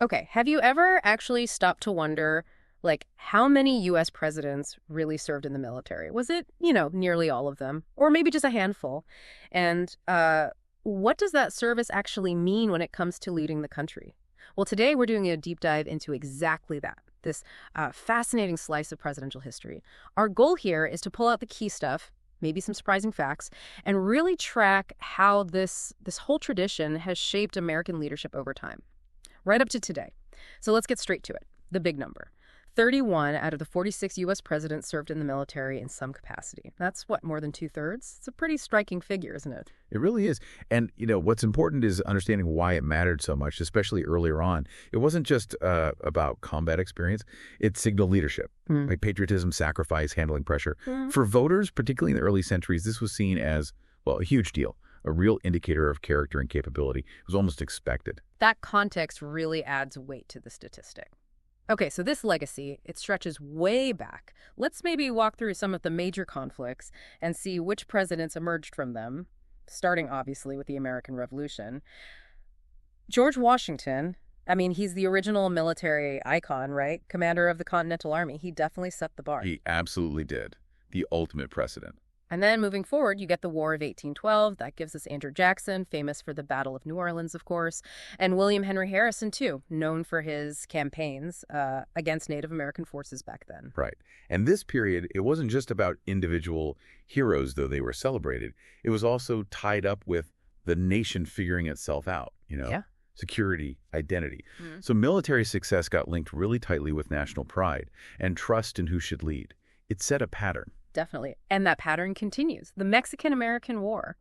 Okay, have you ever actually stopped to wonder, like, how many U.S. presidents really served in the military? Was it, nearly all of them? Or maybe just a handful? And what does that service actually mean when it comes to leading the country? Well, today we're doing a deep dive into exactly that, this fascinating slice of presidential history. Our goal here is to pull out the key stuff, maybe some surprising facts, and really track how this whole tradition has shaped American leadership over time, right up to today. So let's get straight to it. The big number. 31 out of the 46 U.S. presidents served in the military in some capacity. That's what, more than 2/3? It's a pretty striking figure, isn't it? It really is. And, what's important is understanding why it mattered so much, especially earlier on. It wasn't just about combat experience. It signaled leadership, like patriotism, sacrifice, handling pressure. For voters, particularly in the early centuries, this was seen as, well, a huge deal, a real indicator of character and capability. It was almost expected. That context really adds weight to the statistic. Okay, so this legacy, it stretches way back. Let's maybe walk through some of the major conflicts and see which presidents emerged from them, starting obviously with the American Revolution. George Washington, he's the original military icon, right? Commander of the Continental Army. He definitely set the bar. He absolutely did. The ultimate precedent. And then moving forward, you get the War of 1812. That gives us Andrew Jackson, famous for the Battle of New Orleans, of course, and William Henry Harrison, too, known for his campaigns against Native American forces back then. Right. And this period, it wasn't just about individual heroes, though they were celebrated. It was also tied up with the nation figuring itself out, Yeah. Security, identity. So military success got linked really tightly with national pride and trust in who should lead. It set a pattern. Definitely. And that pattern continues. The Mexican-American War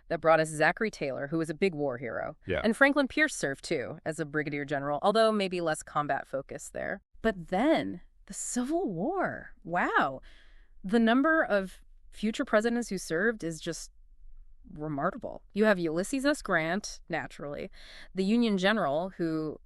that brought us Zachary Taylor, who was a big war hero. Yeah. And Franklin Pierce served, too, as a brigadier general, although maybe less combat-focused there. But then, the Civil War. Wow. The number of future presidents who served is just remarkable. You have Ulysses S. Grant, naturally, the Union general who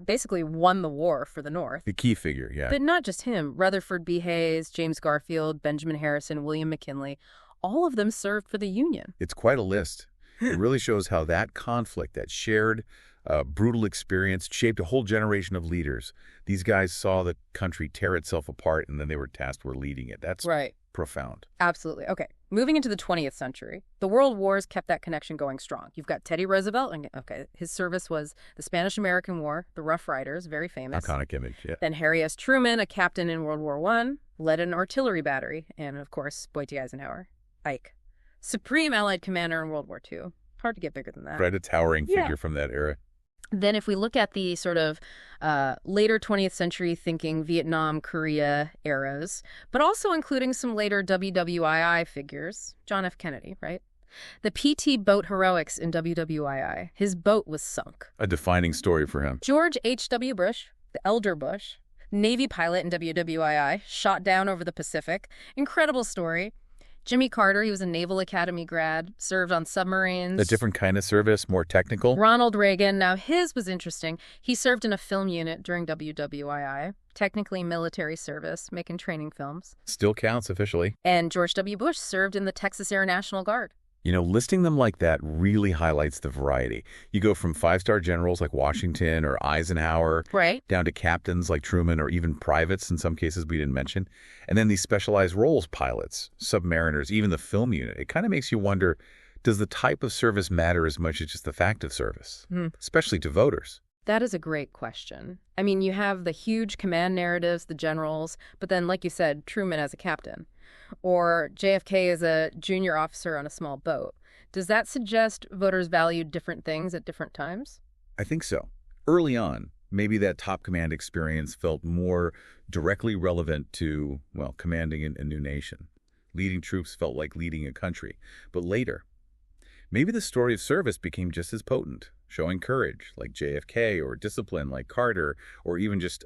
basically won the war for the North. The key figure, yeah. But not just him. Rutherford B. Hayes, James Garfield, Benjamin Harrison, William McKinley, all of them served for the Union. It's quite a list. It really shows how that conflict, that shared, brutal experience, shaped a whole generation of leaders. These guys saw the country tear itself apart, and then they were tasked with leading it. That's right. Profound. Absolutely. Okay. Moving into the 20th century, the World Wars kept that connection going strong. You've got Teddy Roosevelt. And, his service was the Spanish-American War, the Rough Riders, very famous. Iconic image, yeah. Then Harry S. Truman, a captain in World War I, led an artillery battery. And, of course, Dwight D. Eisenhower, Ike. Supreme Allied commander in World War II. Hard to get bigger than that. Right, a towering figure from that era. Then if we look at the sort of later 20th century thinking Vietnam, Korea eras, but also including some later WWII figures, John F. Kennedy, right? The PT boat heroics in WWII. His boat was sunk. A defining story for him. George H.W. Bush, the elder Bush, Navy pilot in WWII, shot down over the Pacific. Incredible story. Jimmy Carter, he was a Naval Academy grad, served on submarines. A different kind of service, more technical. Ronald Reagan, now his was interesting. He served in a film unit during WWII, technically military service, making training films. Still counts officially. And George W. Bush served in the Texas Air National Guard. Listing them like that really highlights the variety. You go from five-star generals like Washington or Eisenhower, right, down to captains like Truman or even privates in some cases we didn't mention. And then these specialized roles, pilots, submariners, even the film unit. It kind of makes you wonder, does the type of service matter as much as just the fact of service, especially to voters? That is a great question. You have the huge command narratives, the generals, but then, like you said, Truman as a captain. Or JFK as a junior officer on a small boat. Does that suggest voters valued different things at different times? I think so. Early on, maybe that top command experience felt more directly relevant to, commanding a new nation. Leading troops felt like leading a country. But later, maybe the story of service became just as potent, showing courage like JFK or discipline like Carter or even just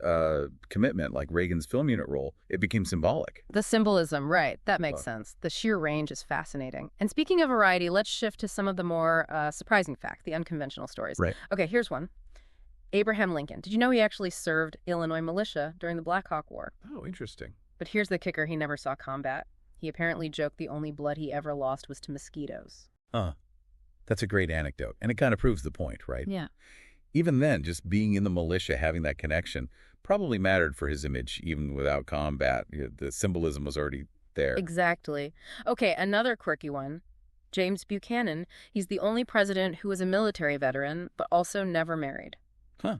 commitment like Reagan's film unit role. It became symbolic. The symbolism, right. That makes sense. The sheer range is fascinating. And speaking of variety, let's shift to some of the more surprising facts, the unconventional stories. Right. Okay, here's one. Abraham Lincoln. Did you know he actually served Illinois militia during the Black Hawk War? Oh, interesting. But here's the kicker. He never saw combat. He apparently joked the only blood he ever lost was to mosquitoes. That's a great anecdote, and it kind of proves the point, right? Yeah. Even then, just being in the militia, having that connection, probably mattered for his image, even without combat. The symbolism was already there. Exactly. Okay, another quirky one. James Buchanan. He's the only president who was a military veteran, but also never married. Huh.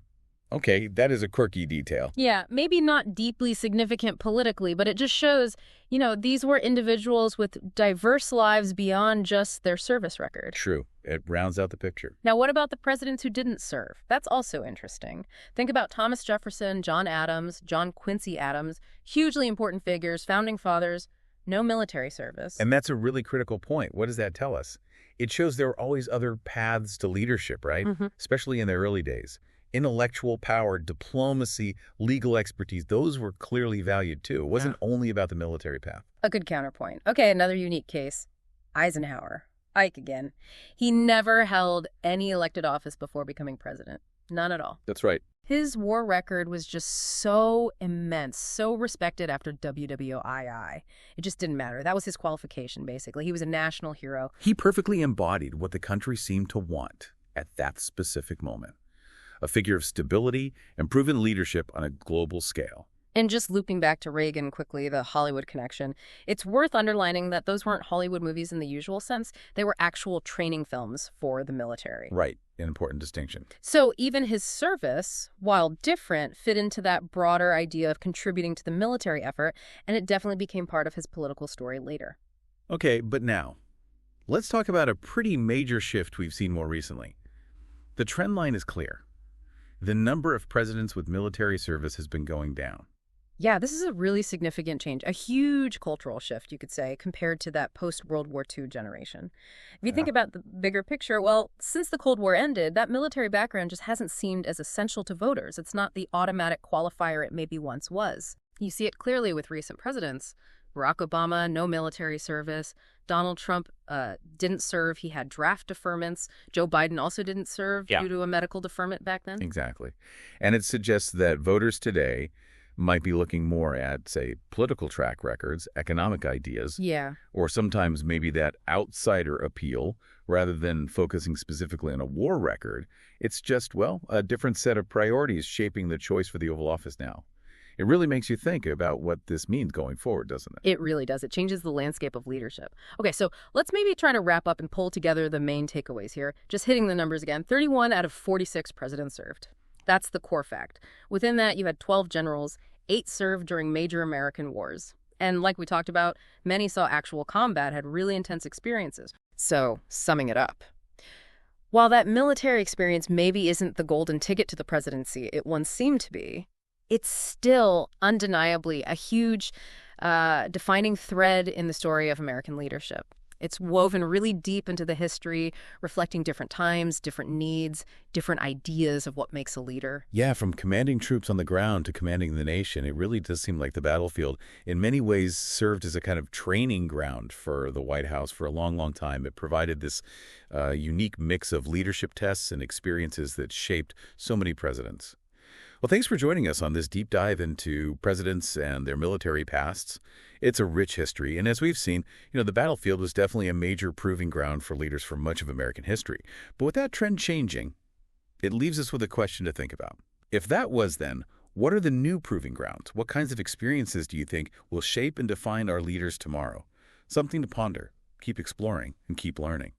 Okay, that is a quirky detail. Yeah, maybe not deeply significant politically, but it just shows, these were individuals with diverse lives beyond just their service record. True. It rounds out the picture. Now, what about the presidents who didn't serve? That's also interesting. Think about Thomas Jefferson, John Adams, John Quincy Adams, hugely important figures, founding fathers, no military service. And that's a really critical point. What does that tell us? It shows there were always other paths to leadership, right? Especially in the early days. Intellectual power, diplomacy, legal expertise, those were clearly valued too. It wasn't only about the military path. A good counterpoint. Okay, another unique case. Eisenhower. Ike again. He never held any elected office before becoming president. None at all. That's right. His war record was just so immense, so respected after WWII. It just didn't matter. That was his qualification, basically. He was a national hero. He perfectly embodied what the country seemed to want at that specific moment. A figure of stability and proven leadership on a global scale. And just looping back to Reagan quickly, the Hollywood connection, it's worth underlining that those weren't Hollywood movies in the usual sense. They were actual training films for the military. Right, an important distinction. So even his service, while different, fit into that broader idea of contributing to the military effort, and it definitely became part of his political story later. Okay, but now, let's talk about a pretty major shift we've seen more recently. The trend line is clear. The number of presidents with military service has been going down. Yeah, this is a really significant change, a huge cultural shift, you could say, compared to that post-World War II generation. If you think about the bigger picture, well, since the Cold War ended, that military background just hasn't seemed as essential to voters. It's not the automatic qualifier it maybe once was. You see it clearly with recent presidents. Barack Obama, no military service. Donald Trump didn't serve. He had draft deferments. Joe Biden also didn't serve due to a medical deferment back then. Exactly. And it suggests that voters today might be looking more at, say, political track records, economic ideas, or sometimes maybe that outsider appeal rather than focusing specifically on a war record. It's just, well, a different set of priorities shaping the choice for the Oval Office now. It really makes you think about what this means going forward, doesn't it? It really does. It changes the landscape of leadership. Okay, so let's maybe try to wrap up and pull together the main takeaways here. Just hitting the numbers again. 31 out of 46 presidents served. That's the core fact. Within that, you had 12 generals, 8 served during major American wars. And like we talked about, many saw actual combat, had really intense experiences. So, summing it up. While that military experience maybe isn't the golden ticket to the presidency it once seemed to be, it's still undeniably a huge defining thread in the story of American leadership. It's woven really deep into the history, reflecting different times, different needs, different ideas of what makes a leader. Yeah, from commanding troops on the ground to commanding the nation, it really does seem like the battlefield in many ways served as a kind of training ground for the White House for a long, long time. It provided this unique mix of leadership tests and experiences that shaped so many presidents. Well, thanks for joining us on this deep dive into presidents and their military pasts. It's a rich history, and as we've seen, the battlefield was definitely a major proving ground for leaders for much of American history. But with that trend changing, it leaves us with a question to think about. If that was then, what are the new proving grounds? What kinds of experiences do you think will shape and define our leaders tomorrow? Something to ponder, keep exploring, and keep learning.